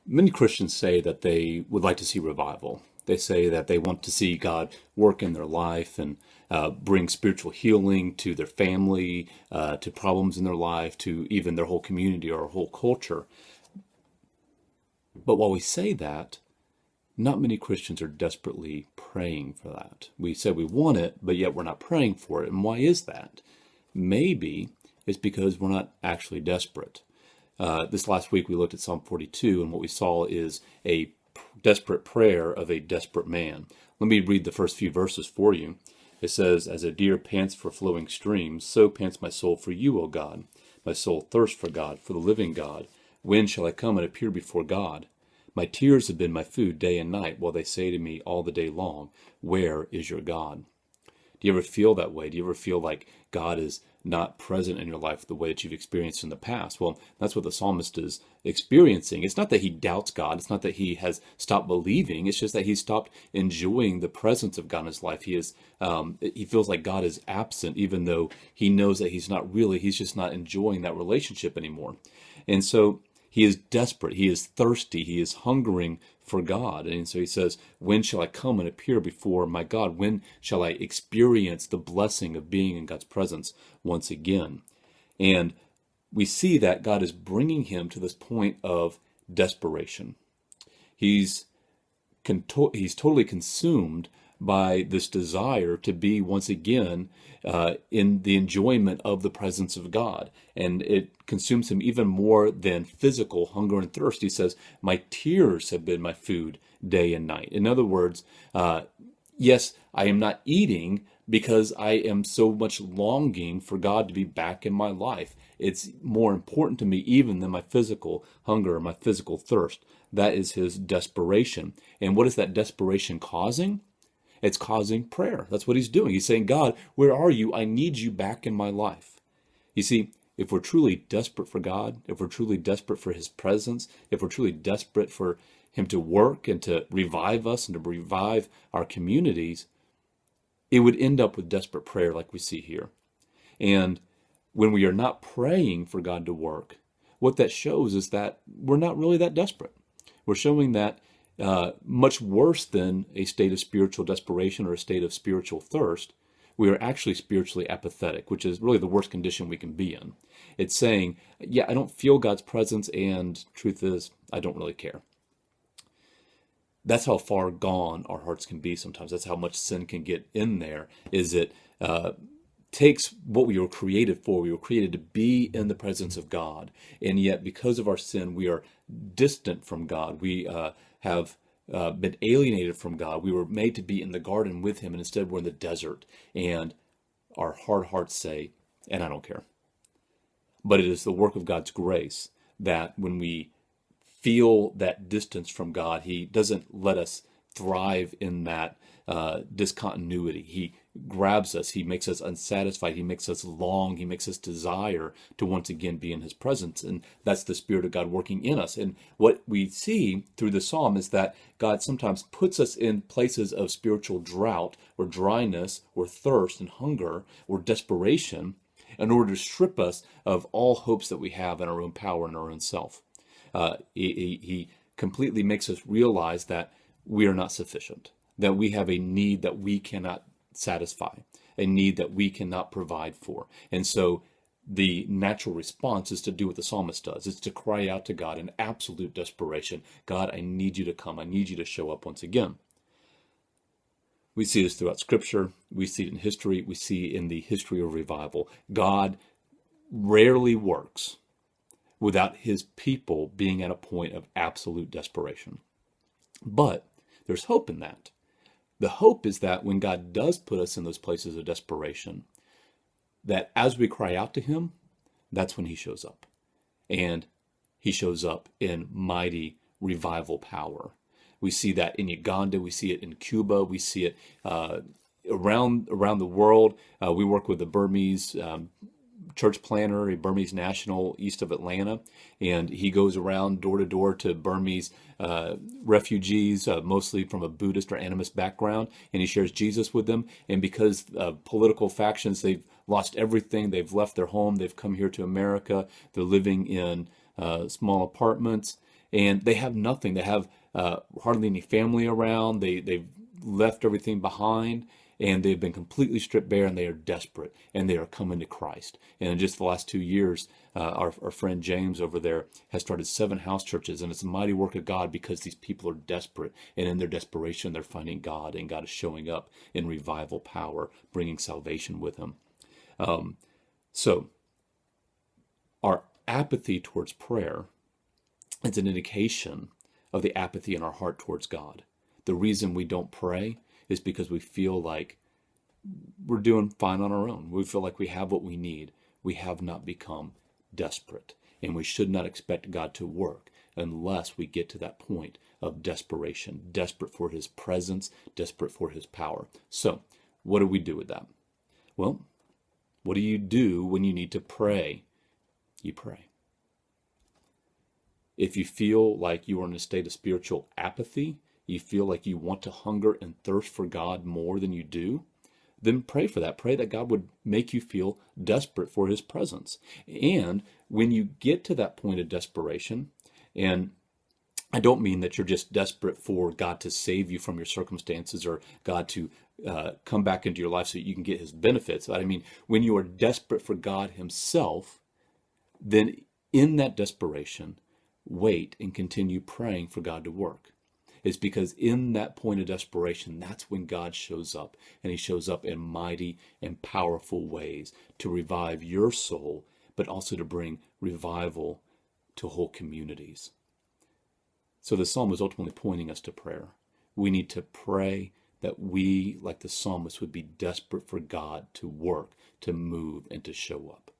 Many Christians say that they would like to see revival. They say that they want to see God work in their life and bring spiritual healing to their family, to problems in their life, to even their whole community or whole culture. But while we say that, not many Christians are desperately praying for that. We say we want it, but yet we're not praying for it. And why is that? Maybe it's because we're not actually desperate. This last week we looked at Psalm 42, and what we saw is a desperate prayer of a desperate man. Let me read the first few verses for you. It says, "As a deer pants for flowing streams, so pants my soul for you, O God. My soul thirsts for God, for the living God. When shall I come and appear before God? My tears have been my food day and night, while they say to me all the day long, where is your God?" Do you ever feel that way? Do you ever feel like God is not present in your life the way that you've experienced in the past? Well, that's what the psalmist is experiencing. It's not that he doubts God. It's not that he has stopped believing. It's just that he's stopped enjoying the presence of God in his life. He feels like God is absent, even though he knows that he's not really. He's just not enjoying that relationship anymore. And so he is desperate. He is thirsty. He is hungering for God. And so he says, when shall I come and appear before my God? When shall I experience the blessing of being in God's presence once again? And we see that God is bringing him to this point of desperation. He's totally consumed by this desire to be once again in the enjoyment of the presence of God. And it consumes him even more than physical hunger and thirst. He says, my tears have been my food day and night. In other words, yes, I am not eating because I am so much longing for God to be back in my life. It's more important to me even than my physical hunger or my physical thirst. That is his desperation. And what is that desperation causing? It's causing prayer. That's what he's doing. He's saying, God, where are you? I need you back in my life. You see, if we're truly desperate for God, if we're truly desperate for his presence, if we're truly desperate for him to work and to revive us and to revive our communities, it would end up with desperate prayer like we see here. And when we are not praying for God to work, what that shows is that we're not really that desperate. We're showing that much worse than a state of spiritual desperation or a state of spiritual thirst, we are actually spiritually apathetic, which is really the worst condition we can be in. It's saying, yeah, I don't feel God's presence, and truth is, I don't really care. That's how far gone our hearts can be sometimes. That's how much sin can get in there, is it takes what we were created for. We were created to be in the presence of God, and yet because of our sin, we are distant from God. We have been alienated from God. We were made to be in the garden with him, and instead we're in the desert. And our hard hearts say, and I don't care. But it is the work of God's grace that when we feel that distance from God, he doesn't let us thrive in that discontinuity. He grabs us. He makes us unsatisfied. He makes us long. He makes us desire to once again be in his presence. And that's the Spirit of God working in us. And what we see through the psalm is that God sometimes puts us in places of spiritual drought or dryness or thirst and hunger or desperation in order to strip us of all hopes that we have in our own power and our own self. He completely makes us realize that we are not sufficient, that we have a need that we cannot satisfy, a need that we cannot provide for. And so the natural response is to do what the psalmist does. It's to cry out to God in absolute desperation. God, I need you to come. I need you to show up once again. We see this throughout Scripture. We see it in history. We see in the history of revival. God rarely works without his people being at a point of absolute desperation. But there's hope in that. The hope is that when God does put us in those places of desperation, that as we cry out to him, that's when he shows up. And he shows up in mighty revival power. We see that in Uganda. We see it in Cuba. We see it around the world. We work with the Burmese church planner, a Burmese national east of Atlanta, and he goes around door to door to Burmese refugees, mostly from a Buddhist or animist background, and he shares Jesus with them. And because political factions, they've lost everything, they've left their home, they've come here to America, they're living in small apartments, and they have nothing. They have hardly any family around. They've left everything behind, and they've been completely stripped bare, and they are desperate, and they are coming to Christ. And in just the last 2 years, our friend James over there has started 7 house churches, and it's a mighty work of God because these people are desperate, and in their desperation, they're finding God, and God is showing up in revival power, bringing salvation with him. So our apathy towards prayer is an indication of the apathy in our heart towards God. The reason we don't pray is because we feel like we're doing fine on our own. We feel like we have what we need. We have not become desperate, and we should not expect God to work unless we get to that point of desperation, desperate for his presence, desperate for his power. So what do we do with that? Well, what do you do when you need to pray? You pray. If you feel like you are in a state of spiritual apathy, you feel like you want to hunger and thirst for God more than you do, then pray for that. Pray that God would make you feel desperate for his presence. And when you get to that point of desperation, and I don't mean that you're just desperate for God to save you from your circumstances or God to come back into your life so you can get his benefits. I mean, when you are desperate for God himself, then in that desperation, wait and continue praying for God to work. It's because in that point of desperation, that's when God shows up, and he shows up in mighty and powerful ways to revive your soul, but also to bring revival to whole communities. So the psalm is ultimately pointing us to prayer. We need to pray that we, like the psalmist, would be desperate for God to work, to move, and to show up.